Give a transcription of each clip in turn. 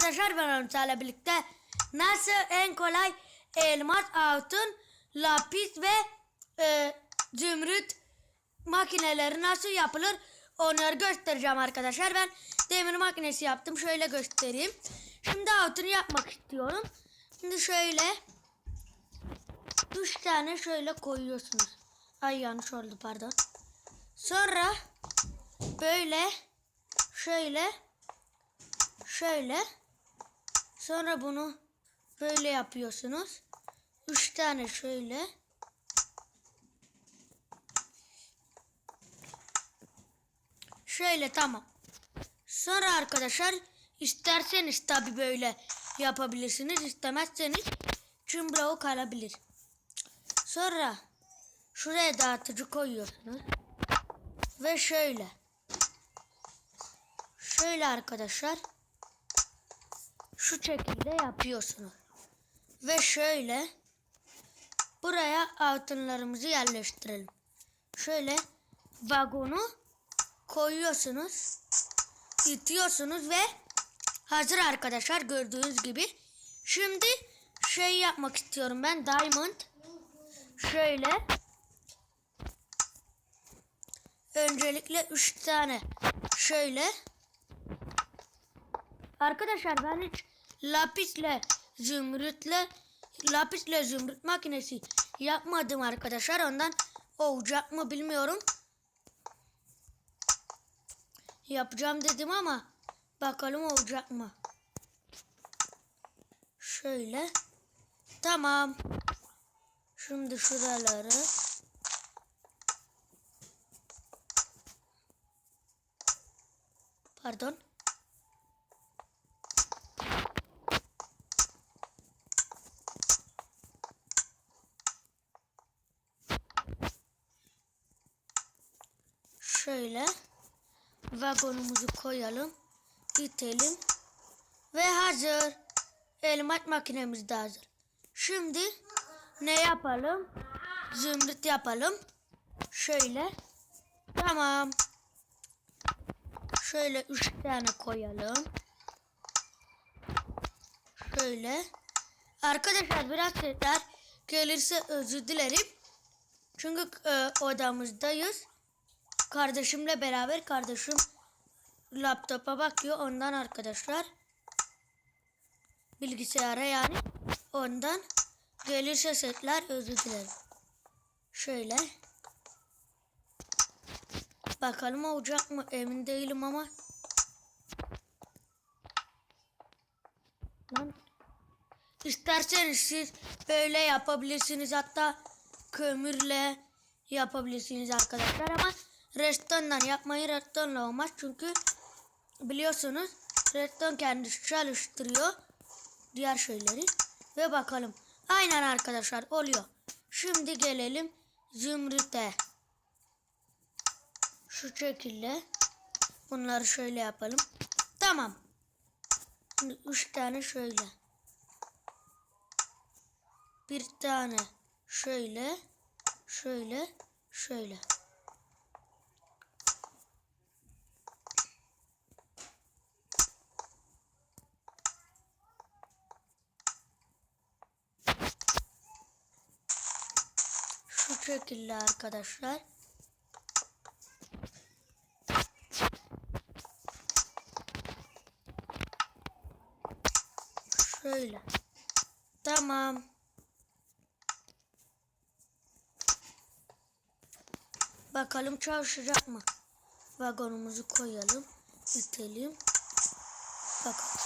arkadaşlar, ben Antalya birlikte nasıl en kolay elmas, altın, lapis ve zümrüt makineleri nasıl yapılır onları göstereceğim arkadaşlar. Ben demir makinesi yaptım, şöyle göstereyim. Şimdi altın yapmak istiyorum. Şimdi şöyle 3 tane şöyle koyuyorsunuz. Ay, yanlış oldu, pardon. Sonra böyle şöyle sonra bunu böyle yapıyorsunuz. 3 tane şöyle tamam. Sonra arkadaşlar isterseniz tabi böyle yapabilirsiniz, istemezseniz tüm blok kalabilir. Sonra şuraya dağıtıcı koyuyorsunuz ve şöyle arkadaşlar şu şekilde yapıyorsunuz ve şöyle buraya altınlarımızı yerleştirelim. Şöyle vagonu koyuyorsunuz, itiyorsunuz ve hazır arkadaşlar, gördüğünüz gibi. Şimdi yapmak istiyorum ben, diamond. Şöyle öncelikle 3 tane şöyle. Arkadaşlar ben hiç lapisle zümrüt makinesi yapmadım arkadaşlar, ondan olacak mı bilmiyorum. Yapacağım dedim ama bakalım olacak mı. Şöyle tamam. Şimdi şuraları pardon. Şöyle vagonumuzu koyalım, itelim ve hazır. Elmas makinemiz de hazır. Şimdi ne yapalım? Zümrüt yapalım. Şöyle tamam. Şöyle 3 tane koyalım. Şöyle. Arkadaşlar biraz sesler gelirse özür dilerim. Çünkü odamızdayız. Kardeşimle beraber, kardeşim laptopa bakıyor ondan arkadaşlar. Bilgisayara yani. Ondan gelirse sesler özür dilerim. Şöyle. Bakalım olacak mı, emin değilim ama. Lan. İsterseniz siz böyle yapabilirsiniz, hatta kömürle yapabilirsiniz arkadaşlar, ama redstone'dan yapmayın, redstone olmaz çünkü biliyorsunuz redstone kendisi çalıştırıyor diğer şeyleri. Ve bakalım, aynen arkadaşlar oluyor. Şimdi gelelim zümrüte. Şu şekilde bunları şöyle yapalım. Tamam. Şimdi 3 tane şöyle. Bir tane şöyle. Şu şekilde arkadaşlar. Şöyle. Tamam. Bakalım çalışacak mı? Vagonumuzu koyalım. İtelim. Bakalım.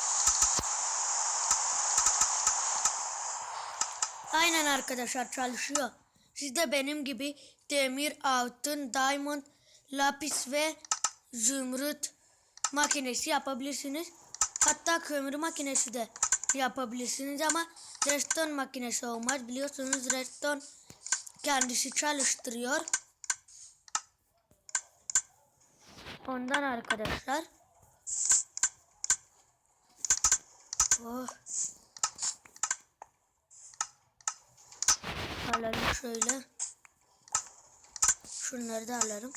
Aynen arkadaşlar çalışıyor. Siz de benim gibi demir, altın, diamond, lapis ve zümrüt makinesi yapabilirsiniz. Hatta kömür makinesi de yapabilirsiniz ama redstone makinesi olmaz. Biliyorsunuz redstone kendisi çalıştırıyor. Ondan arkadaşlar. Oh. Alalım şöyle. Şunları da alalım.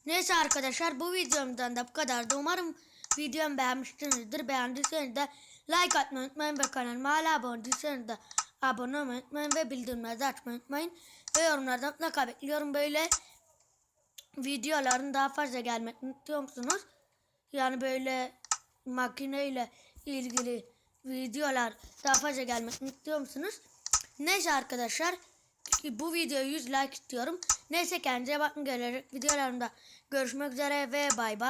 Neyse arkadaşlar, bu videomdan da bu kadardı. Umarım videomu beğenmişsinizdir. Beğendiyseniz de like atmayı unutmayın ve kanalıma hala abone değilseniz de abone olmayı unutmayın ve bildirimleri de açmayı unutmayın. Ve yorumlardan mutlaka bekliyorum. Böyle videoların daha fazla gelmesini istiyor musunuz? Yani böyle makineyle ilgili videolar daha fazla gelmesini istiyor musunuz? Neyse arkadaşlar, bu videoya 100 like istiyorum. Neyse, kendinize bakın, gelecek videolarımda görüşmek üzere ve bay bay.